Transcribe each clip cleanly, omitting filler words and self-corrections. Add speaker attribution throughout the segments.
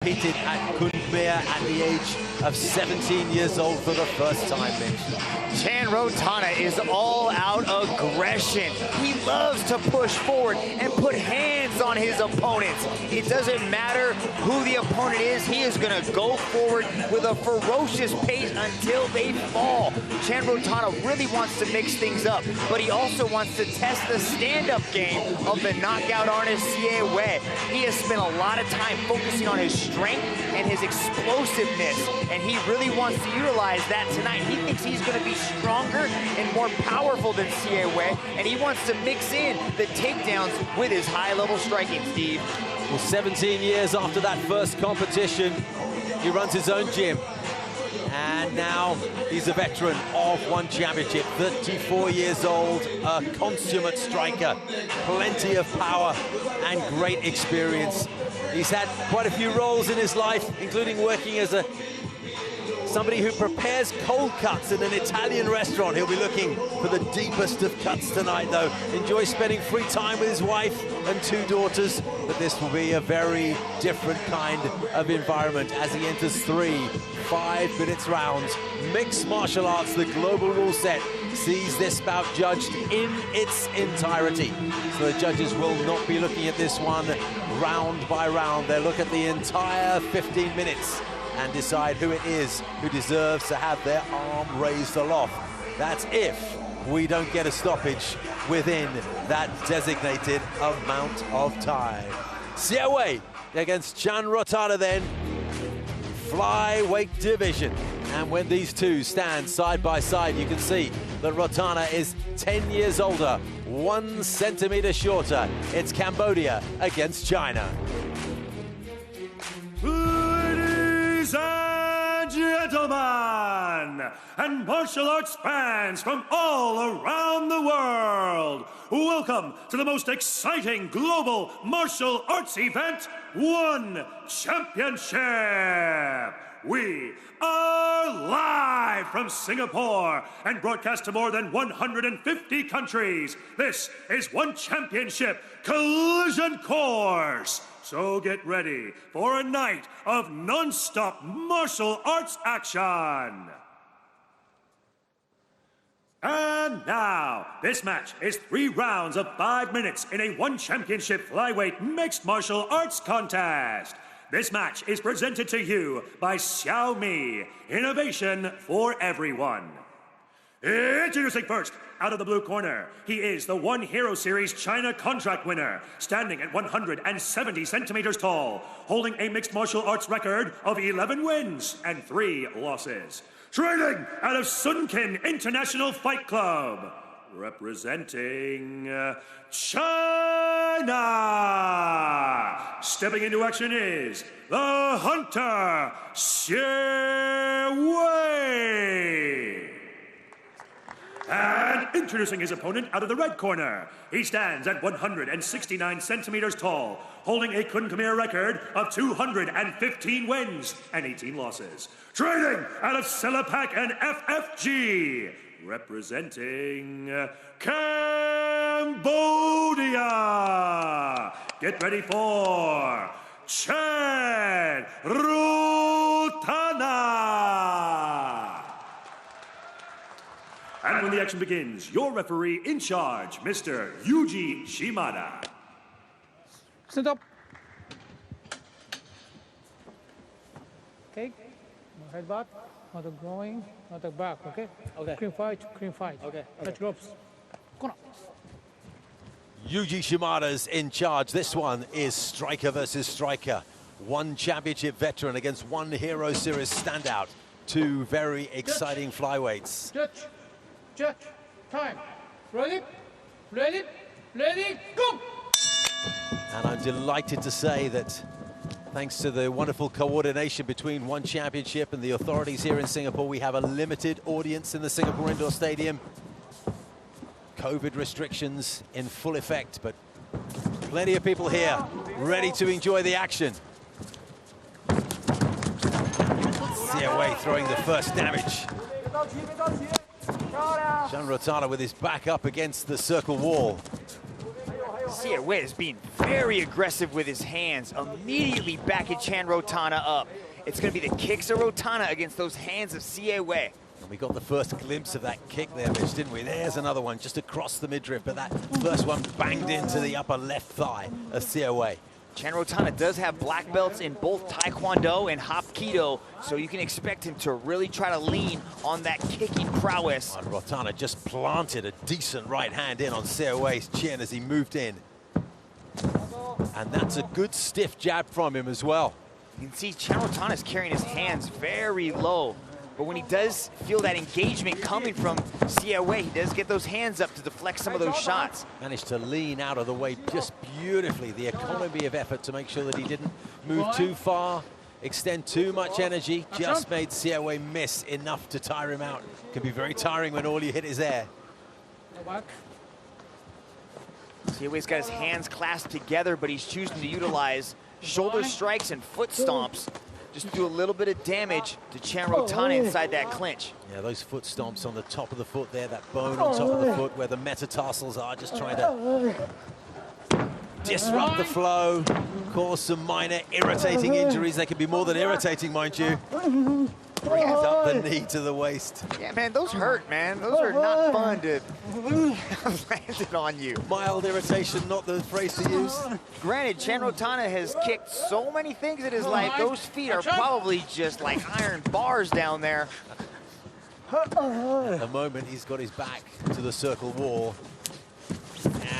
Speaker 1: competed at Kunmir at the age of 17 years old for the first time, Mitch.
Speaker 2: Nrotana is all out aggression. He loves to push forward and put hands on his opponents. It doesn't matter who the opponent is, he is going to go forward with a ferocious pace until they fall. Nrotana really wants to mix things up, but he also wants to test the stand-up game of the knockout artist Xie Wei. He has spent a lot of time focusing on his strength and his explosiveness, and he really wants to utilize that tonight. He thinks he's going to be stronger and more powerful than Xie Wei, and he wants to mix in the takedowns with his high-level striking, Steve.
Speaker 1: Well, 17 years after that first competition, he runs his own gym. And now he's a veteran of one championship, 34 years old, a consummate striker, plenty of power and great experience. He's had quite a few roles in his life, including working as somebody who prepares cold cuts in an Italian restaurant. He'll be looking for the deepest of cuts tonight, though. Enjoys spending free time with his wife and 2 daughters, but this will be a very different kind of environment as he enters 3 5-minute rounds. Mixed martial arts, the global rule set, sees this bout judged in its entirety. So the judges will not be looking at this one round by round. They'll look at the entire 15 minutes and decide who it is who deserves to have their arm raised aloft. That's if we don't get a stoppage within that designated amount of time. Xie Wei against Nrotana then, flyweight division. And when these two stand side by side, you can see that Rotana is 10 years older, 1 centimeter shorter. It's Cambodia against China.
Speaker 3: Ladies and gentlemen, and martial arts fans from all around the world, welcome to the most exciting global martial arts event, One Championship. We are live from Singapore and broadcast to more than 150 countries. This is One Championship Collision Course. So get ready for a night of non-stop martial arts action. And now, this match is 3 rounds of 5 minutes in a One Championship flyweight mixed martial arts contest. This match is presented to you by Xiaomi, innovation for everyone. Introducing first, out of the blue corner, he is the One Hero Series China contract winner, standing at 170 centimeters tall, holding a mixed martial arts record of 11 wins and 3 losses. Training out of Sunkin International Fight Club, representing China. Stepping into action is the Hunter, Xie Wei. And introducing his opponent out of the red corner, he stands at 169 centimeters tall, holding a Kunmir record of 215 wins and 18 losses. Training out of Selapak and FFG, representing Cambodia. Get ready for Nrotana. And when the action begins, your referee in charge, Mr. Yuji Shimada.
Speaker 4: Stand up. Okay. No head back, not the going, not the back, okay?
Speaker 5: Okay.
Speaker 4: Clean fight, clean fight.
Speaker 5: Okay.
Speaker 4: Touch ropes. Corner.
Speaker 1: Yuji Shimada's in charge. This one is striker versus striker. One championship veteran against One Hero Series standout. 2 very exciting flyweights.
Speaker 4: Judge. Judge. Time. Ready? Ready? Ready? Go!
Speaker 1: And I'm delighted to say that thanks to the wonderful coordination between One Championship and the authorities here in Singapore, we have a limited audience in the Singapore Indoor Stadium. COVID restrictions in full effect, but plenty of people here ready to enjoy the action. Xie Wei throwing the first damage. Nrotana with his back up against the circle wall.
Speaker 2: Siawei is being very aggressive with his hands, immediately backing Chan Rotana up. It's going to be the kicks of Rotana against those hands of Siawei.
Speaker 1: And we got the first glimpse of that kick there, Mitch, didn't we? There's another one just across the midriff, but that first one banged into the upper left thigh of Siawei.
Speaker 2: Chan Rotana does have black belts in both Taekwondo and Hapkido, so you can expect him to really try to lean on that kicking prowess.
Speaker 1: And Rotana just planted a decent right hand in on Siawei's chin as he moved in. And that's a good stiff jab from him as well.
Speaker 2: You can see Chan Rotana is carrying his hands very low, but when he does feel that engagement coming from Siawei, he does get those hands up to deflect some of those shots.
Speaker 1: Managed to lean out of the way just beautifully. The economy of effort to make sure that he didn't move too far, extend too much energy, just made Siawei miss enough to tire him out. Can be very tiring when all you hit is air.
Speaker 2: Siawei's got his hands clasped together, but he's choosing to utilize shoulder strikes and foot stomps just to do a little bit of damage to Chan Rotana inside that clinch.
Speaker 1: Yeah, those foot stomps on the top of the foot there, that bone on top of the foot where the metatarsals are, just trying to disrupt the flow, cause some minor irritating injuries. They can be more than irritating, mind you. Brings up the knee to the waist.
Speaker 2: Yeah, man, those hurt, man. Those are not fun to land on you.
Speaker 1: Mild irritation, not the phrase to use.
Speaker 2: Granted, Chan Rotana has kicked so many things in his life. Those feet are probably just like iron bars down there.
Speaker 1: At the moment, he's got his back to the circle wall.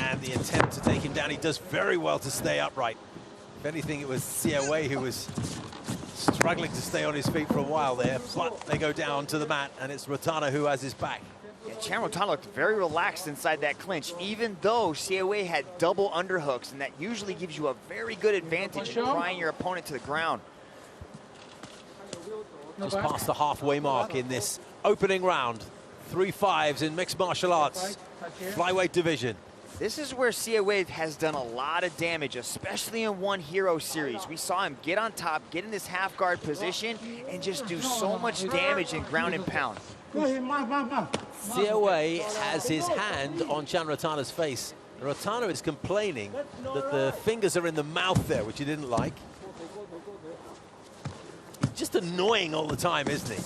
Speaker 1: And the attempt to take him down, he does very well to stay upright. If anything, it was Siawei who was struggling to stay on his feet for a while there, but they go down to the mat, and it's Rotana who has his back.
Speaker 2: Yeah, Chan Rotana looked very relaxed inside that clinch, even though Siawei had double underhooks, and that usually gives you a very good advantage in prying your opponent to the ground.
Speaker 1: Just past the halfway mark in this opening round. 3 5s in mixed martial arts, flyweight division.
Speaker 2: This is where Siawei has done a lot of damage, especially in One Hero series. We saw him get on top, get in this half guard position, and just do so much damage in ground and pound.
Speaker 1: Siawei has his hand on Chan Rotana's face. Rotana is complaining that the fingers are in the mouth there, which he didn't like. He's just annoying all the time, isn't he?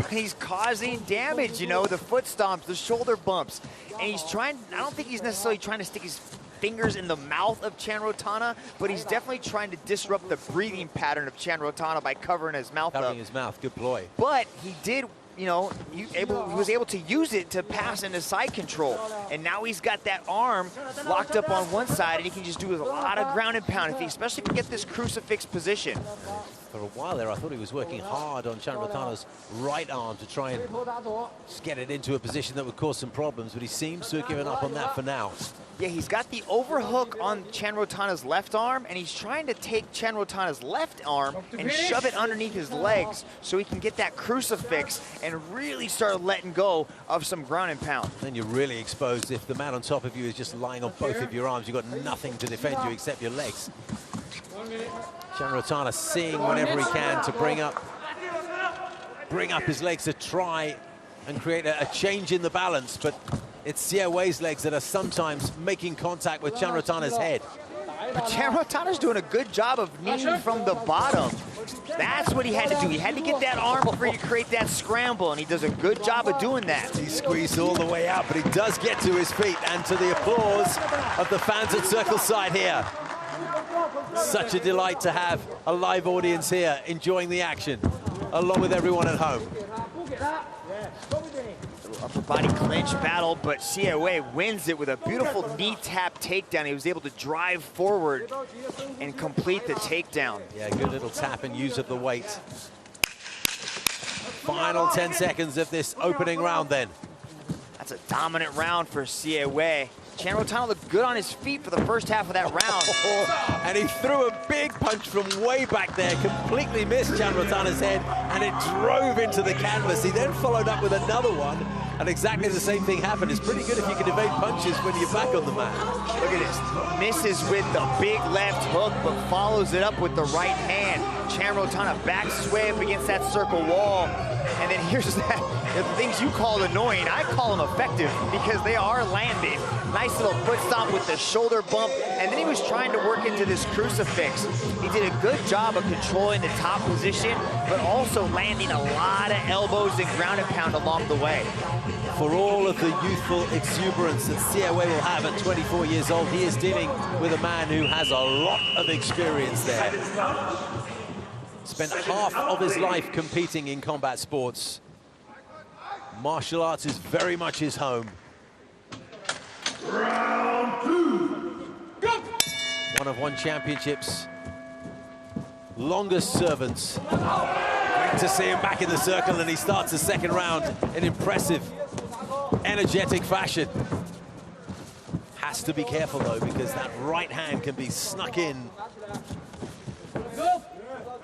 Speaker 2: He's causing damage, you know, the foot stomps, the shoulder bumps. And he's trying, I don't think he's necessarily trying to stick his fingers in the mouth of Chan Rotana, but he's definitely trying to disrupt the breathing pattern of Chan Rotana by covering his mouth up.
Speaker 1: Covering his mouth, good ploy.
Speaker 2: But he did, you know, he was able to use it to pass into side control. And now he's got that arm locked up on one side, and he can just do a lot of ground and pound, especially if he get this crucifix position.
Speaker 1: For a while there, I thought he was working hard on Chan Rotana's right arm to try and just get it into a position that would cause some problems, but he seems to have given up on that for now.
Speaker 2: Yeah, he's got the overhook on Chan Rotana's left arm, and he's trying to take Chan Rotana's left arm and shove it underneath his legs so he can get that crucifix and really start letting go of some ground and pound.
Speaker 1: Then you're really exposed if the man on top of you is just lying on both of your arms. You've got nothing to defend you except your legs. Chan Rotana seeing whenever he can to bring up his legs to try and create a change in the balance, but it's Siawei's legs that are sometimes making contact with Chan Rotana's head.
Speaker 2: But Chan Rotana's doing a good job of kneeing from the bottom. That's what he had to do. He had to get that arm before you create that scramble, and he does a good job of doing that.
Speaker 1: He squeezed all the way out, but he does get to his feet, and to the applause of the fans at Circle Side here. Such a delight to have a live audience here enjoying the action, along with everyone at home.
Speaker 2: Upper body clinch battle, but Siawei wins it with a beautiful knee tap takedown. He was able to drive forward and complete the takedown.
Speaker 1: Yeah, good little tap and use of the weight. Final 10 seconds of this opening round then.
Speaker 2: That's a dominant round for Siawei. Chan Rotana looked good on his feet for the first half of that round.
Speaker 1: And he threw a big punch from way back there, completely missed Chan Rotana's head, and it drove into the canvas. He then followed up with another one, and exactly the same thing happened. It's pretty good if you can evade punches when you're back on the mat.
Speaker 2: Look at this. Misses with the big left hook, but follows it up with the right hand. Chan Rotana backs way up against that circle wall. And then here's that, the things you call annoying, I call them effective because they are landing. Nice little foot stomp with the shoulder bump, and then he was trying to work into this crucifix. He did a good job of controlling the top position, but also landing a lot of elbows and ground and pound along the way.
Speaker 1: For all of the youthful exuberance that Siawei will have at 24 years old, he is dealing with a man who has a lot of experience there. Spent half of his life competing in combat sports. Martial arts is very much his home.
Speaker 3: Round 2. Go!
Speaker 1: One of One Championship's longest servants. Great to see him back in the circle, and he starts the second round in impressive, energetic fashion. Has to be careful though, because that right hand can be snuck in.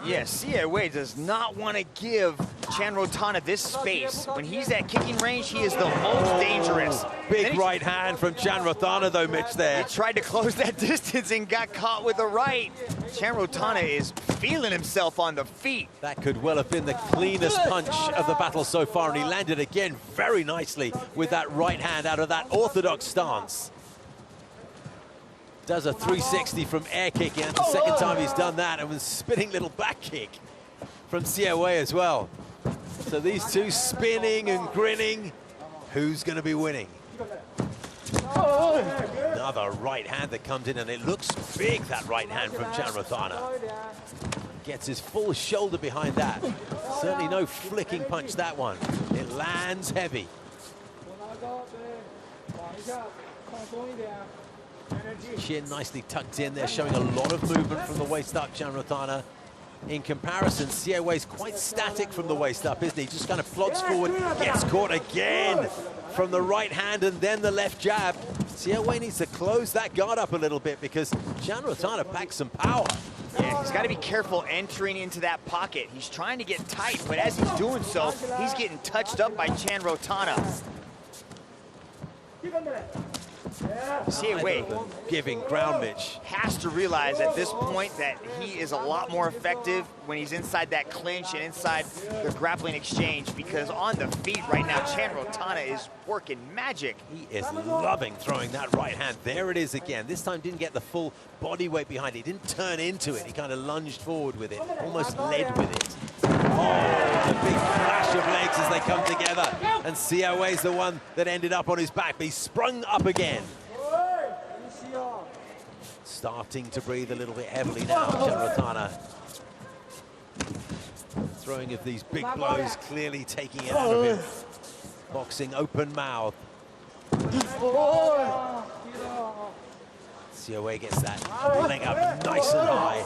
Speaker 2: Yes, Siawei does not want to give Chan Rotana this space. When he's at kicking range, he is the most dangerous.
Speaker 1: Big right hand from Chan Rotana though, Mitch, there.
Speaker 2: He tried to close that distance and got caught with a right. Chan Rotana is feeling himself on the feet.
Speaker 1: That could well have been the cleanest punch of the battle so far, and he landed again very nicely with that right hand out of that orthodox stance. Does a 360 from air kicking. That's the second time he's done that, and was spinning little back kick from Siawei as well. So these two spinning and grinning. Who's going to be winning? Another right hand that comes in, and it looks big, that right hand from Chan Rotana. Gets his full shoulder behind that. Certainly no flicking punch, that one. It lands heavy. Chin nicely tucked in there, showing a lot of movement from the waist up, Chan Rotana. In comparison, Siawei's quite static from the waist up, isn't he? Just kind of plods forward, gets caught again from the right hand and then the left jab. Siawei needs to close that guard up a little bit because Chan Rotana packs some power.
Speaker 2: Yeah, he's got to be careful entering into that pocket. He's trying to get tight, but as he's doing so, he's getting touched up by Chan Rotana. Siawei
Speaker 1: Giving ground, Mitch.
Speaker 2: has to realize at this point that he is a lot more effective when he's inside that clinch and inside the grappling exchange, because on the feet right now, Chan Rotana is working magic.
Speaker 1: He is loving throwing that right hand. There it is again. This time didn't get the full body weight behind it. He didn't turn into it. He kind of lunged forward with it, almost led with it. Oh, the big flash of legs as they come together. And Siawei's the one that ended up on his back, but he sprung up again. Starting to breathe a little bit heavily now, Chan Rotana. Throwing of these big blows, clearly taking it out of him. Boxing open mouth. Siawei gets that leg up nice and high.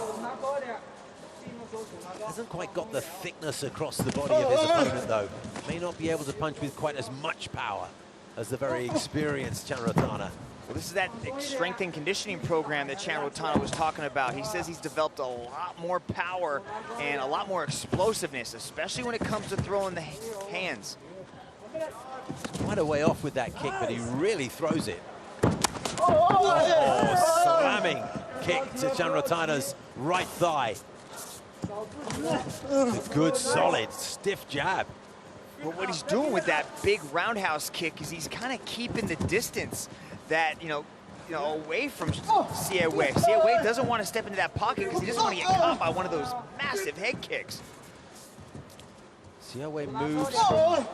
Speaker 1: Hasn't quite got the thickness across the body of his opponent though. May not be able to punch with quite as much power as the very experienced Chan Rotana.
Speaker 2: Well, this is that strength and conditioning program that Chan Rotana was talking about. He says he's developed a lot more power and a lot more explosiveness, especially when it comes to throwing the hands.
Speaker 1: Quite a way off with that kick, but he really throws it. Oh, slamming kick to Chan Rotana's right thigh. A good, solid, stiff jab.
Speaker 2: But what he's doing with that big roundhouse kick is he's kind of keeping the distance that, you know, away from Siawei. Siawei doesn't want to step into that pocket because he doesn't want to get caught by one of those massive head kicks.
Speaker 1: Siawei moves from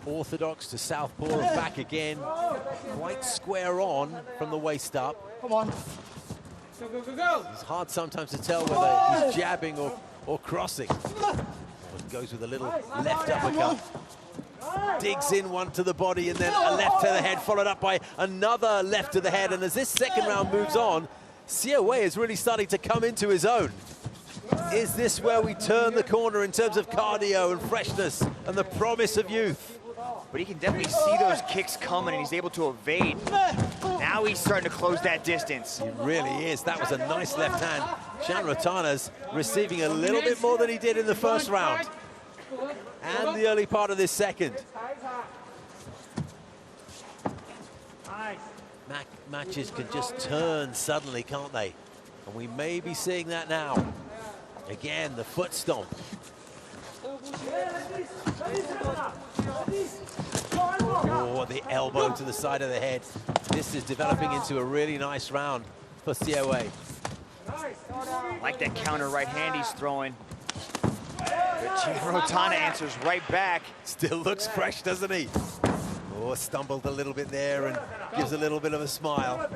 Speaker 1: orthodox to southpaw and back again. Quite square on from the waist up.
Speaker 4: Come on. Go, go, go, go.
Speaker 1: It's hard sometimes to tell whether he's jabbing or crossing. Goes with a little left uppercut. Digs in one to the body and then a left to the head, followed up by another left to the head. And as this second round moves on, Siawei is really starting to come into his own. Is this where we turn the corner in terms of cardio and freshness and the promise of youth?
Speaker 2: But he can definitely see those kicks coming and he's able to evade. Now he's starting to close that distance.
Speaker 1: He really is. That was a nice left hand. Chan Rotana's receiving a little bit more than he did in the first round and the early part of this second. Matches can just turn suddenly, can't they? And we may be seeing that now. Again, the foot stomp. Oh, the elbow to the side of the head. This is developing into a really nice round for Siawei.
Speaker 2: I like that counter right hand he's throwing. But Rotana answers right back.
Speaker 1: Still looks fresh, doesn't he? Oh, stumbled a little bit there and gives a little bit of a smile.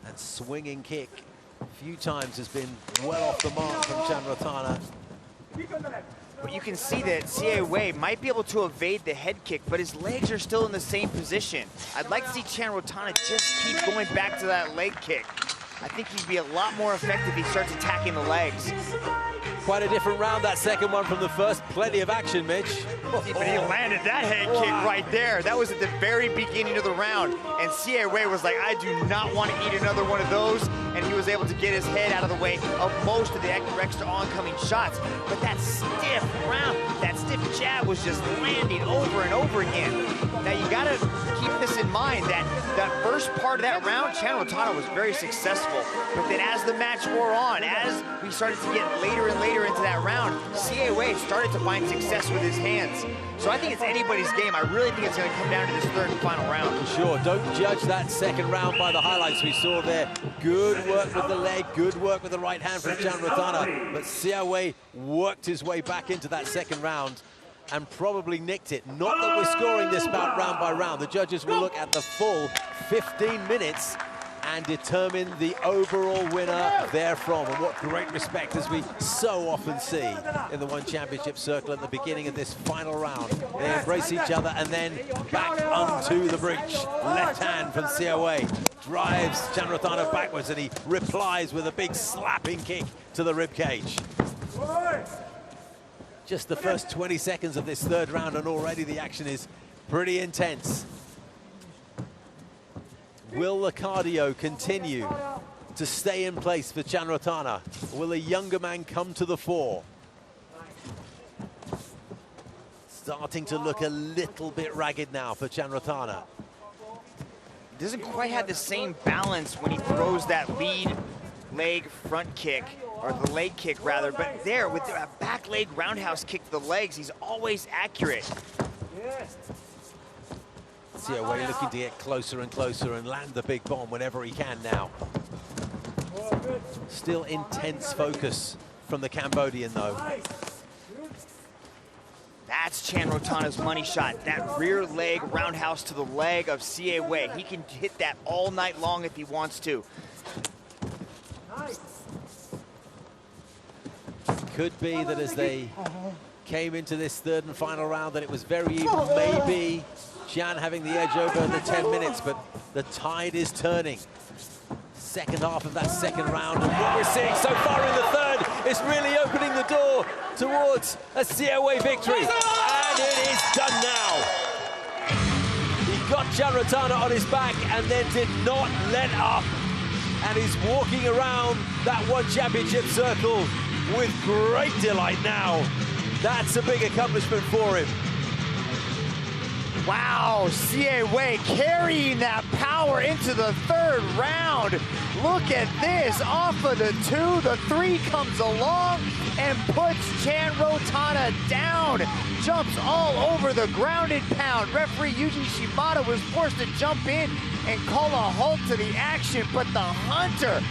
Speaker 1: That swinging kick a few times has been well off the mark from Rotana.
Speaker 2: But you can see that Siawei might be able to evade the head kick, but his legs are still in the same position. I'd like to see Rotana just keep going back to that leg kick. I think he'd be a lot more effective if he starts attacking the legs.
Speaker 1: Quite a different round, that second one from the first. Plenty of action, Mitch.
Speaker 2: But he landed that head kick right there. That was at the very beginning of the round. And Siawei was like, I do not want to eat another one of those. And he was able to get his head out of the way of most of the extra oncoming shots. But that stiff round, that stiff jab was just landing over and over again. Now you got to keep this in mind that first part of that round, Rotana was very successful. But then as the match wore on, as we started to get later and later into that round, Siawei started to find success with his hands. So I think it's anybody's game. I really think it's going to come down to this third and final round.
Speaker 1: For sure. Don't judge that second round by the highlights we saw there. Good work with the leg, good work with the right hand from Rotana. But Siawei worked his way back into that second round and probably nicked it. Not that we're scoring this bout round by round. The judges will look at the full 15 minutes and determine the overall winner therefrom. And what great respect, as we so often see in the One Championship circle at the beginning of this final round. They embrace each other and then back onto the breach. Left hand from Siawei drives Rotana backwards, and he replies with a big slapping kick to the ribcage. Just the first 20 seconds of this third round, and already the action is pretty intense. Will the cardio continue to stay in place for Rotana? Will a younger man come to the fore? Starting to look a little bit ragged now for Rotana.
Speaker 2: He doesn't quite have the same balance when he throws that lead leg front kick, or the leg kick rather, but there with a back leg roundhouse kick to the legs, he's always accurate.
Speaker 1: Siawei looking to get closer and closer and land the big bomb whenever he can now. Still intense focus from the Cambodian though.
Speaker 2: That's Rotana's money shot, that rear leg roundhouse to the leg of Siawei. He can hit that all night long if he wants to.
Speaker 1: Could be that as they came into this third and final round that it was very even, maybe Xian having the edge over the 10 minutes, but the tide is turning. Second half of that second round, and what we're seeing so far in the third is really opening the door towards a Siawei victory, and it is done now. He got Rotana on his back and then did not let up, and he's walking around that One Championship circle with great delight now. That's a big accomplishment for him.
Speaker 2: Wow, Siawei carrying that power into the third round. Look at this, off of the 2, the 3 comes along and puts Rotana down. Jumps all over the grounded pound. Referee Yuji Shibata was forced to jump in and call a halt to the action, but the Hunter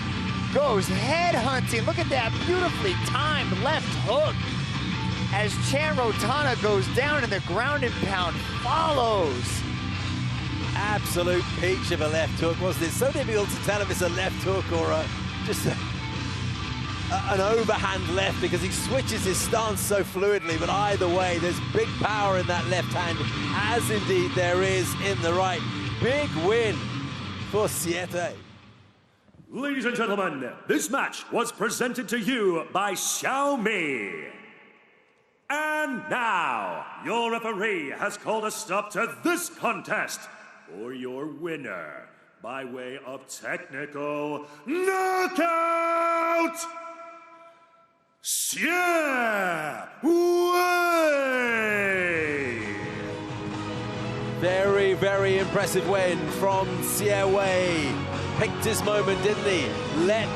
Speaker 2: goes head hunting. Look at that beautifully timed left hook as Rotana goes down and the grounded pound follows.
Speaker 1: Absolute peach of a left hook, wasn't it? So difficult to tell if it's a left hook or just an overhand left, because he switches his stance so fluidly. But either way, there's big power in that left hand, as indeed there is in the right. Big win for Siete.
Speaker 3: Ladies and gentlemen, this match was presented to you by Xiaomi. And now, your referee has called a stop to this contest for your winner by way of technical knockout, Siawei.
Speaker 1: Very, very impressive win from Siawei. picked his moment, didn't he? Let